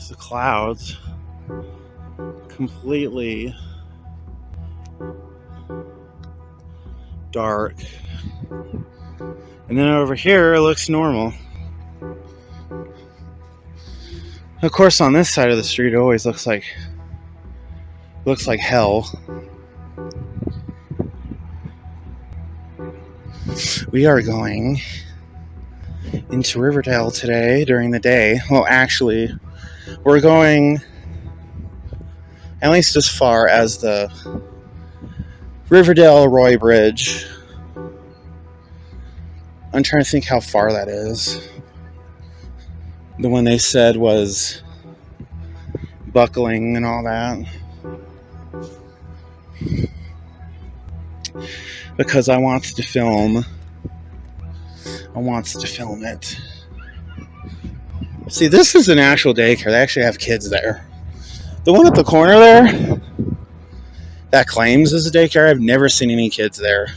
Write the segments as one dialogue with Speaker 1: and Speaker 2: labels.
Speaker 1: The clouds completely dark. And then over here it looks normal. Of course, on this side of the street it always looks like hell. We are going into Riverdale today during the day. Well, actually, we're going at least as far as the Riverdale Roy Bridge. I'm trying to think how far that is. The one they said was buckling and all that. Because I want to film it. See, this is an actual daycare. They actually have kids there. The one at the corner there that claims is a daycare, I've never seen any kids there.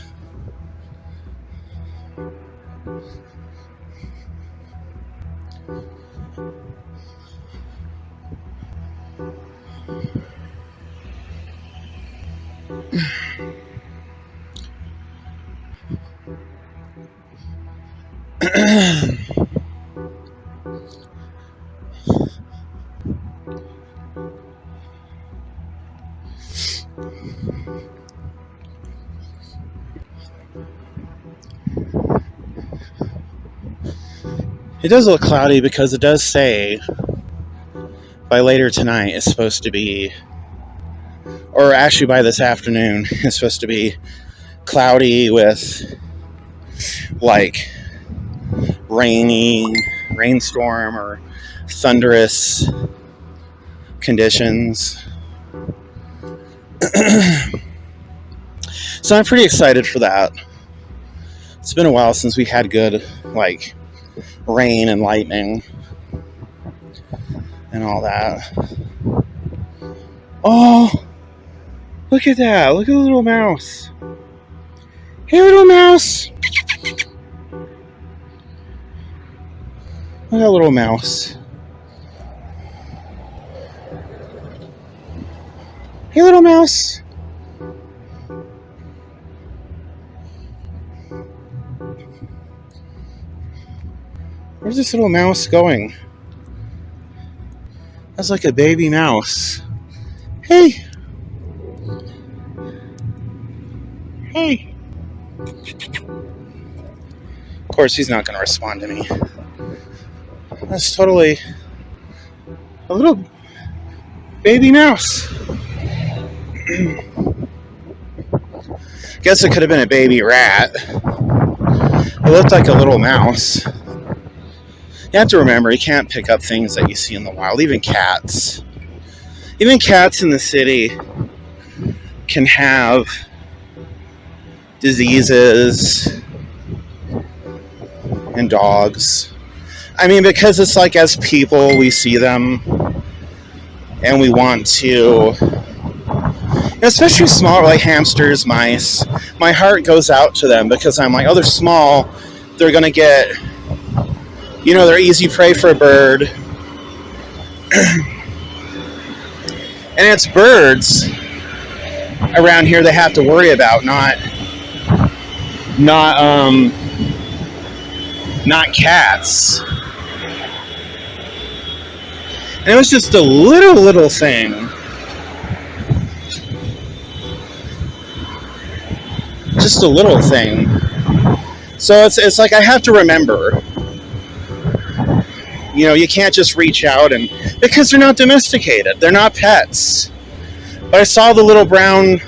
Speaker 1: It does look cloudy because it does say by later tonight it's supposed to be, or actually by this afternoon, it's supposed to be cloudy with like rainstorm or thunderous conditions. So I'm pretty excited for that. It's been a while since we had good like rain and lightning and all that. Oh, look at that. Look at the little mouse. Hey, little mouse. Look at that little mouse. Hey, little mouse. Where's this little mouse going? That's like a baby mouse. Hey. Hey. Of course, he's not going to respond to me. That's totally a little baby mouse. Guess it could have been a baby rat. It looked like a little mouse. You have to remember, you can't pick up things that you see in the wild, even cats. Even cats in the city can have diseases, and dogs. I mean, because it's like as people, we see them and we want to, especially small, like hamsters, mice. My heart goes out to them because I'm like, oh, they're small. They're going to get, they're easy prey for a bird. And it's birds around here they have to worry about, not cats. And it was just a little thing. Just a little thing. So it's like I have to remember. You can't just reach out and because they're not domesticated. They're not pets. But I saw the little brown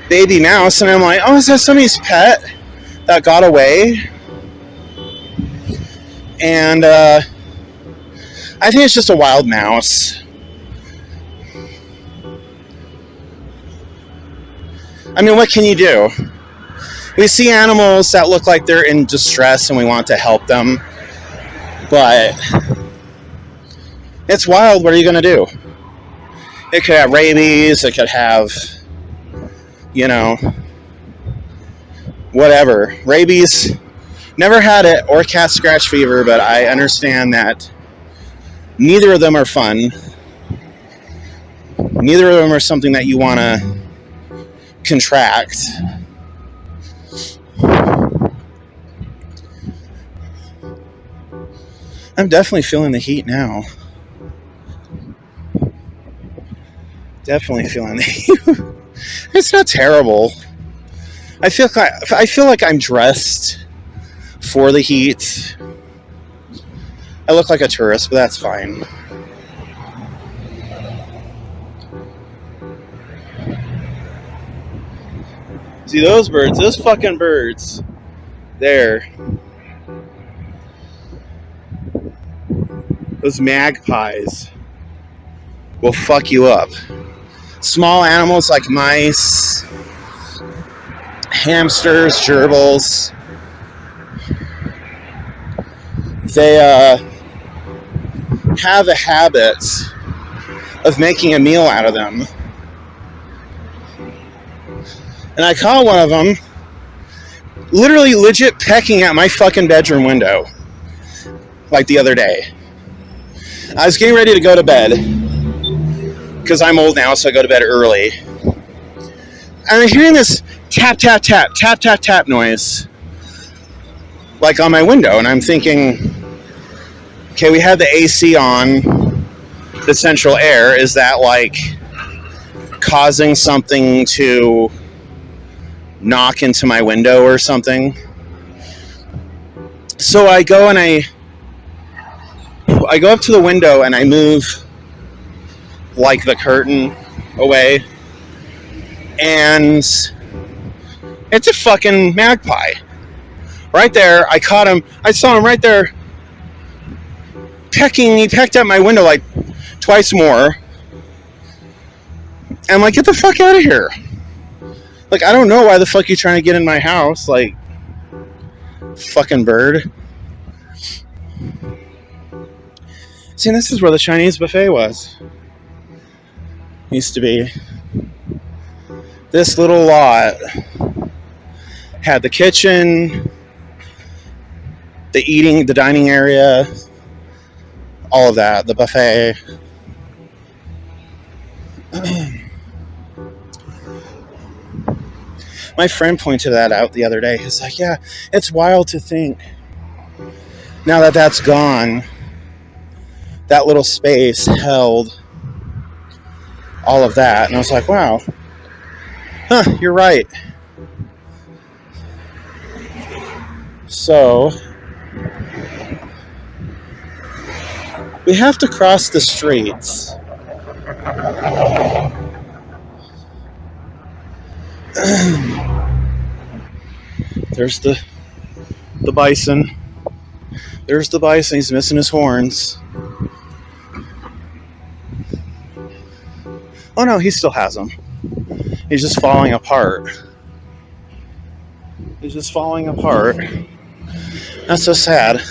Speaker 1: baby mouse and I'm like, oh, is that somebody's pet that got away? And I think it's just a wild mouse. I mean, what can you do? We see animals that look like they're in distress and we want to help them. But it's wild. What are you going to do? It could have rabies. It could have, whatever. Rabies Never had it or cat scratch fever, but I understand that neither of them are fun. Neither of them are something that you want to contract. I'm definitely feeling the heat now. Definitely feeling the heat. It's not terrible. I feel like I'm dressed for the heat. I look like a tourist, but that's fine. See those birds? Those fucking birds. There. Those magpies will fuck you up. Small animals like mice, hamsters, gerbils, they have a habit of making a meal out of them. And I caught one of them literally legit pecking at my fucking bedroom window like the other day. I was getting ready to go to bed because I'm old now, so I go to bed early. And I'm hearing this tap, tap, tap, tap, tap, tap noise like on my window. And I'm thinking, okay, we had the AC on, the central air. Is that like causing something to knock into my window or something? So I go and I go up to the window and I move like the curtain away, and it's a fucking magpie right there. I caught him. I saw him right there pecking. He pecked at my window like twice more. And I'm like, get the fuck out of here. Like, I don't know why the fuck you trying to get in my house, like, fucking bird. See, this is where the Chinese buffet was. Used to be. This little lot had the kitchen, the dining area, all of that, the buffet. My friend pointed that out the other day. He's like, yeah, it's wild to think now that that's gone, that little space held all of that. And I was like, wow, you're right. So we have to cross the streets. There's the bison. There's the bison. He's missing his horns. Oh no, he still has them. He's just falling apart. He's just falling apart. That's so sad.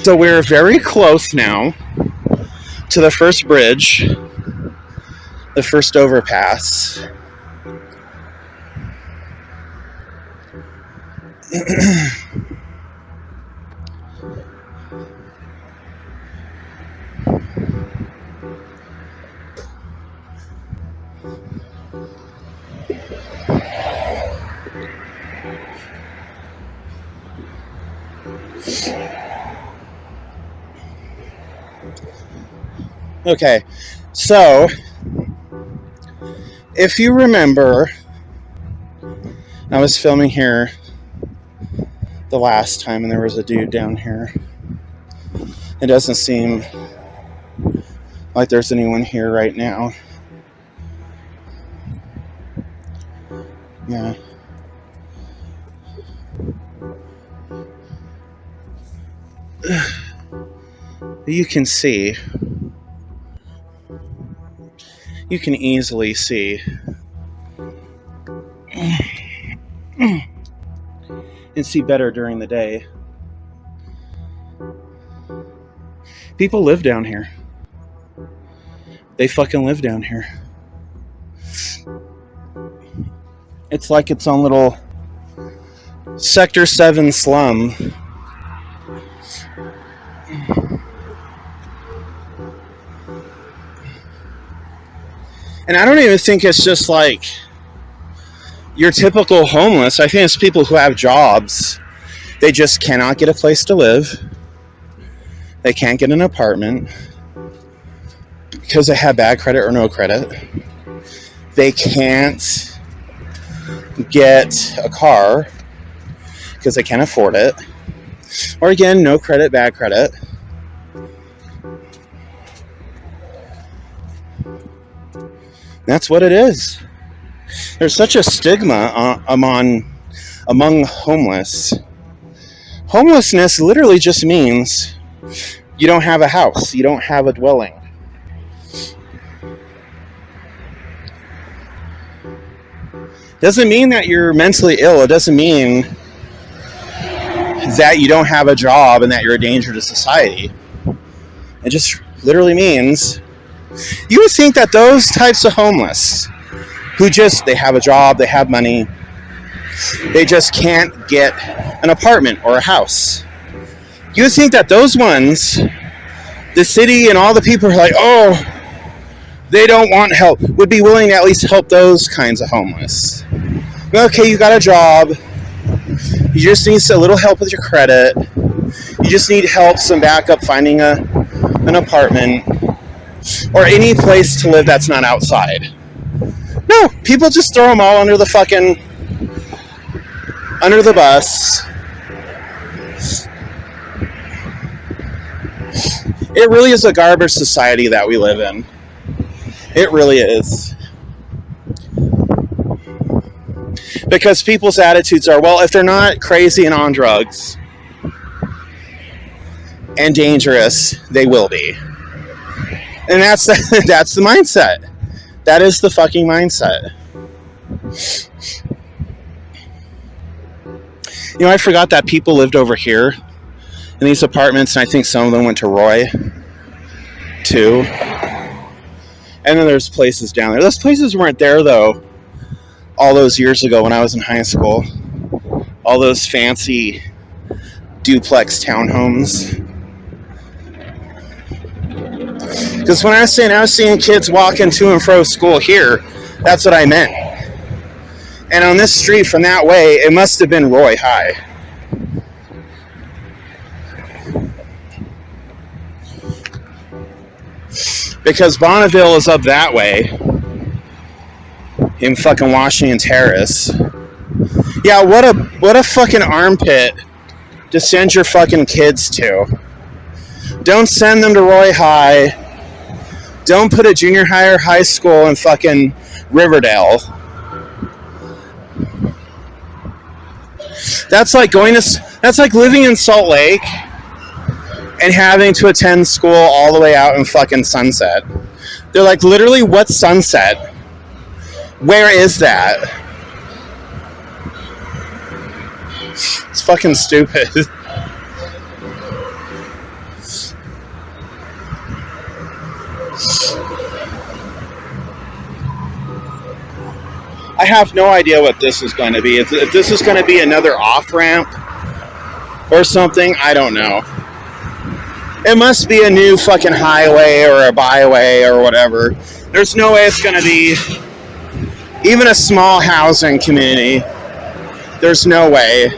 Speaker 1: So we're very close now to the first bridge, the first overpass. Okay, so if you remember, I was filming here the last time and there was a dude down here. It doesn't seem like there's anyone here right now. Yeah. You can see. You can easily see. And see better during the day. People live down here. They fucking live down here. It's like its own little Sector 7 slum. And I don't even think it's just like your typical homeless. I think it's people who have jobs. They just cannot get a place to live. They can't get an apartment because they have bad credit or no credit. They can't get a car because they can't afford it. Or again, no credit, bad credit. That's what it is. There's such a stigma among homeless. Homelessness literally just means you don't have a house, you don't have a dwelling. Doesn't mean that you're mentally ill. It doesn't mean that you don't have a job and that you're a danger to society. It just literally means you would think that those types of homeless who just, they have a job, they have money, they just can't get an apartment or a house. You would think that those ones, the city and all the people are like, oh, they don't want help, would be willing to at least help those kinds of homeless. Okay, you got a job, you just need a little help with your credit, you just need help, some backup finding an apartment, or any place to live that's not outside. No, people just throw them all under the bus. It really is a garbage society that we live in. It really is. Because people's attitudes are, well, if they're not crazy and on drugs and dangerous, they will be. And that's the mindset. That is the fucking mindset. You know, I forgot that people lived over here in these apartments, and I think some of them went to Roy, too. And then there's places down there. Those places weren't there, though, all those years ago when I was in high school. All those fancy duplex townhomes. Because when I was seeing kids walking to and fro school here, that's what I meant. And on this street from that way, it must have been Roy High. Because Bonneville is up that way in fucking Washington Terrace. Yeah, what a fucking armpit to send your fucking kids to. Don't send them to Roy High. Don't put a junior high or high school in fucking Riverdale. That's like living in Salt Lake and having to attend school all the way out in fucking Sunset. They're like, literally, what's Sunset? Where is that? It's fucking stupid. I have no idea what this is going to be. If this is going to be another off-ramp or something, I don't know. It must be a new fucking highway or a byway or whatever. There's no way it's going to be even a small housing community. There's no way.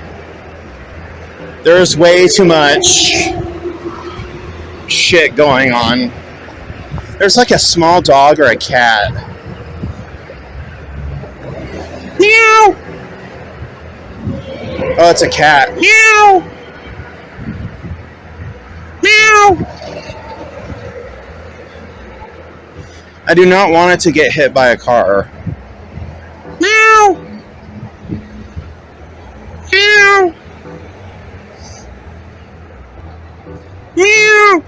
Speaker 1: There's way too much shit going on. There's like a small dog or a cat. Meow! Oh, it's a cat. Meow! Meow! I do not want it to get hit by a car. Meow! Meow! Meow!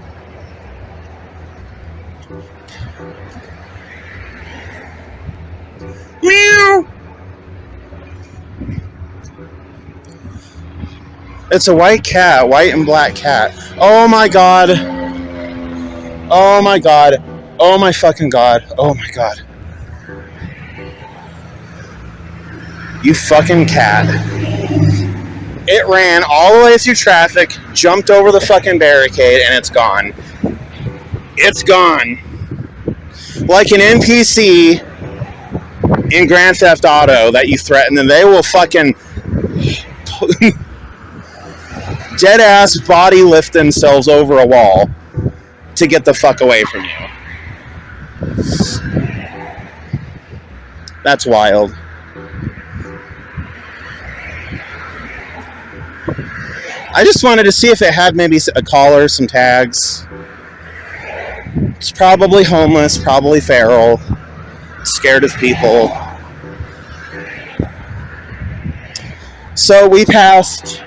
Speaker 1: Meow! It's a white cat, white and black cat. Oh my god. Oh my god. Oh my fucking god. Oh my god. You fucking cat. It ran all the way through traffic, jumped over the fucking barricade, and it's gone. It's gone. Like an NPC in Grand Theft Auto that you threaten, and they will fucking dead ass body lift themselves over a wall to get the fuck away from you. That's wild. I just wanted to see if it had maybe a collar, some tags. It's probably homeless, probably feral, scared of people. So we passed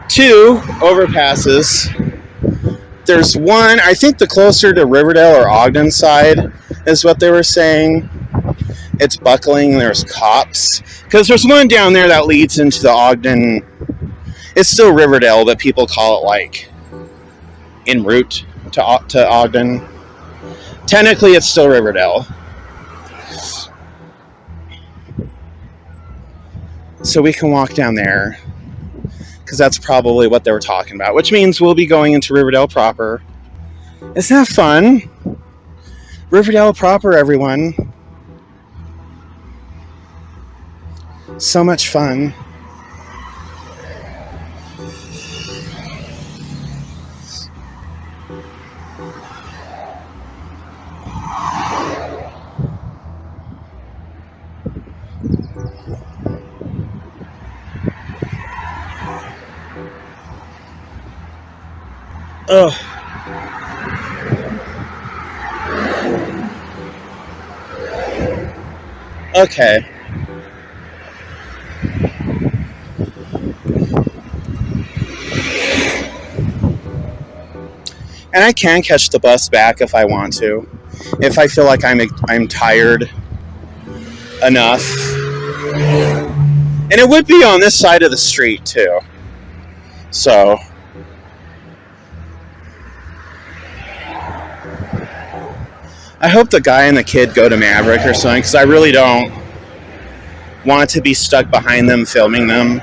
Speaker 1: 2 overpasses. There's one, I think the closer to Riverdale or Ogden side is what they were saying. It's buckling, there's cops. Because there's one down there that leads into the Ogden. It's still Riverdale, but people call it like en route to Ogden. Technically, it's still Riverdale. So we can walk down there. Because that's probably what they were talking about. Which means we'll be going into Riverdale proper. Isn't that fun? Riverdale proper, everyone. So much fun. Ugh. Okay. And I can catch the bus back if I want to. If I feel like I'm tired enough. And it would be on this side of the street too. So I hope the guy and the kid go to Maverick or something, because I really don't want to be stuck behind them filming them.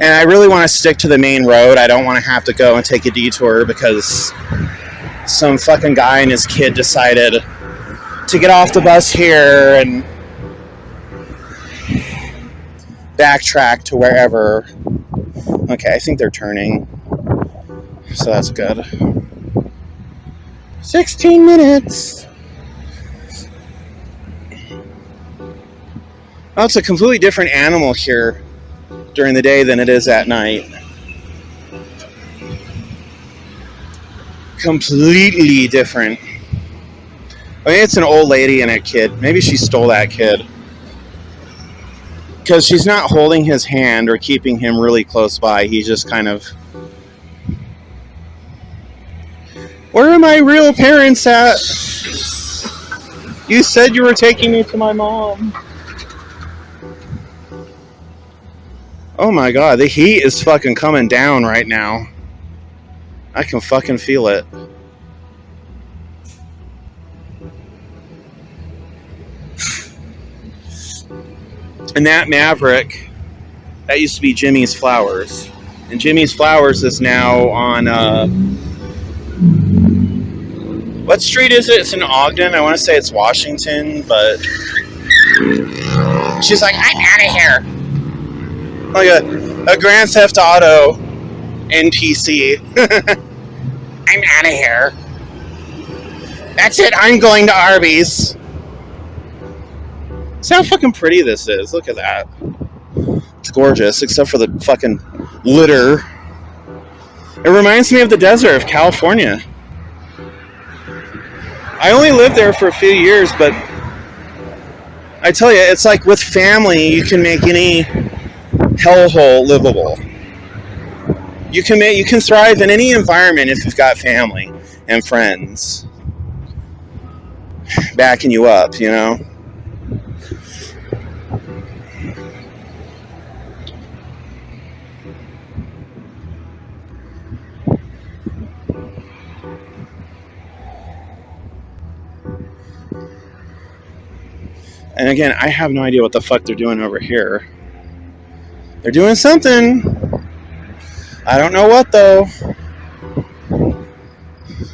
Speaker 1: And I really want to stick to the main road. I don't want to have to go and take a detour because some fucking guy and his kid decided to get off the bus here and backtrack to wherever. Okay, I think they're turning. So that's good. 16 minutes. Oh, it's a completely different animal here during the day than it is at night. Completely different. I mean, it's an old lady and a kid. Maybe she stole that kid. Because she's not holding his hand or keeping him really close by. He's just kind of... Where are my real parents at? You said you were taking me to my mom. Oh my god, the heat is fucking coming down right now. I can fucking feel it. And that Maverick, that used to be Jimmy's Flowers. And Jimmy's Flowers is now on... what street is it? It's in Ogden. I want to say it's Washington, but... She's like, I'm out of here. Like a Grand Theft Auto NPC. I'm out of here. That's it. I'm going to Arby's. See how fucking pretty this is. Look at that. It's gorgeous, except for the fucking litter. It reminds me of the desert of California. I only lived there for a few years, but I tell you, it's like with family, you can make any hellhole livable. You can thrive in any environment if you've got family and friends backing you up, you know? And again, I have no idea what the fuck they're doing over here. They're doing something. I don't know what, though.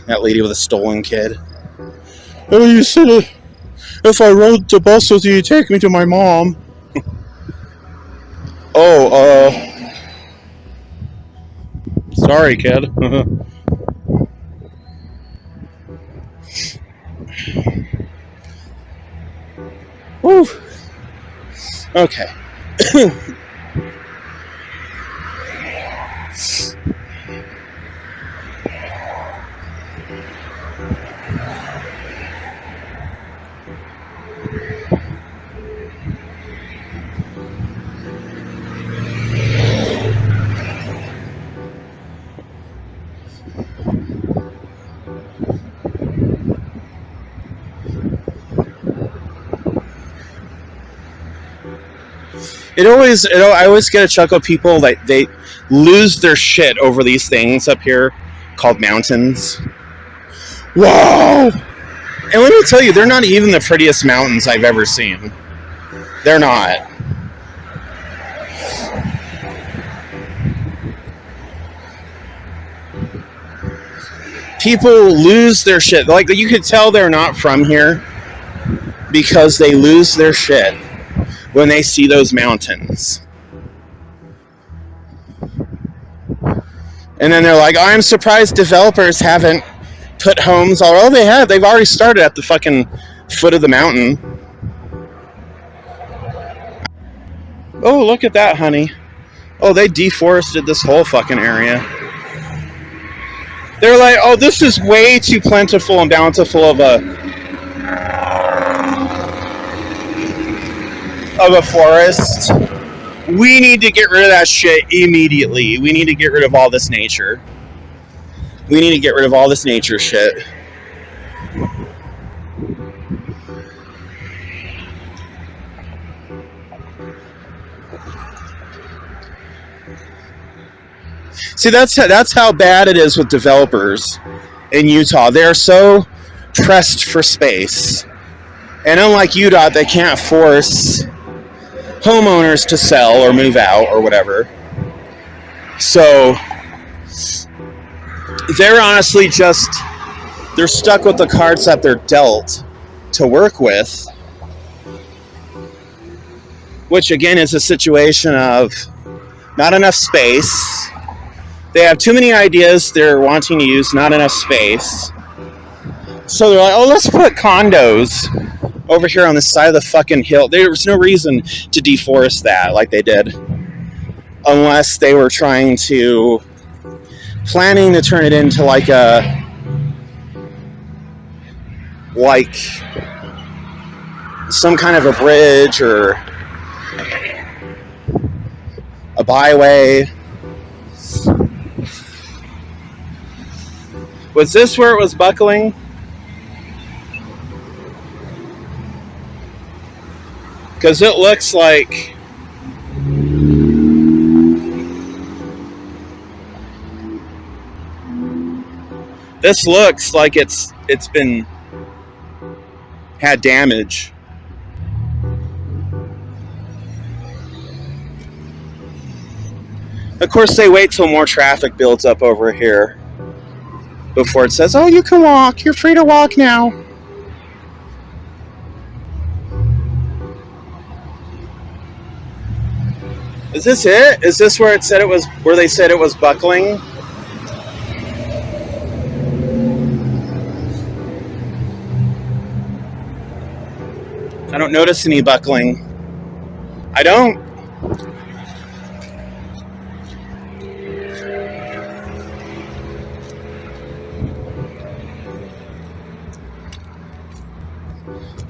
Speaker 1: That lady with a stolen kid. Oh, you said if I rode the bus with you, you'd take me to my mom. Oh, sorry, kid. Whew. Okay. I always get a chuckle. People like they lose their shit over these things up here called mountains. Whoa! And let me tell you, they're not even the prettiest mountains I've ever seen. They're not. People lose their shit. Like, you could tell they're not from here because they lose their shit when they see those mountains. And then they're like, oh, I'm surprised developers haven't put homes all. Oh, they have. They've already started at the fucking foot of the mountain. Oh, look at that, honey. Oh, they deforested this whole fucking area. They're like, oh, this is way too plentiful and bountiful of a forest. We need to get rid of that shit immediately. We need to get rid of all this nature. We need to get rid of all this nature shit. See, that's how bad it is with developers in Utah. They're so pressed for space. And unlike UDOT, they can't force homeowners to sell or move out or whatever. So they're honestly they're stuck with the cards that they're dealt to work with, which again is a situation of not enough space. They have too many ideas they're wanting to use, not enough space. So they're like, oh, let's put condos over here on the side of the fucking hill. There's no reason to deforest that like they did. Unless they were planning to turn it into like some kind of a bridge or a byway. Was this where it was buckling? Because it looks like this looks like it's been had damage. Of course, they wait till more traffic builds up over here before it says, oh, you can walk. You're free to walk now. Is this it? Is this where where they said it was buckling? I don't notice any buckling. I don't.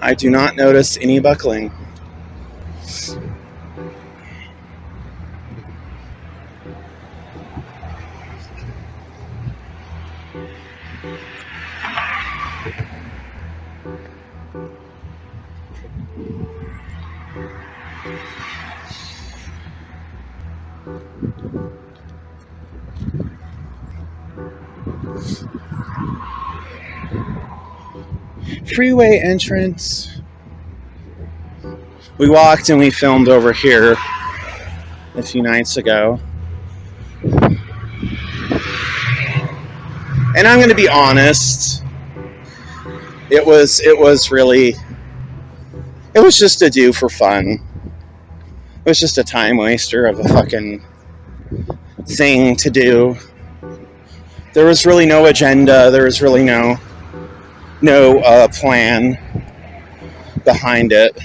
Speaker 1: I do not notice any buckling. Freeway entrance. We walked and we filmed over here. a few nights ago. And I'm going to be honest, it was really, it was just a do for fun. It was just a time waster of a fucking thing to do. There was really no agenda. There was really no plan behind it.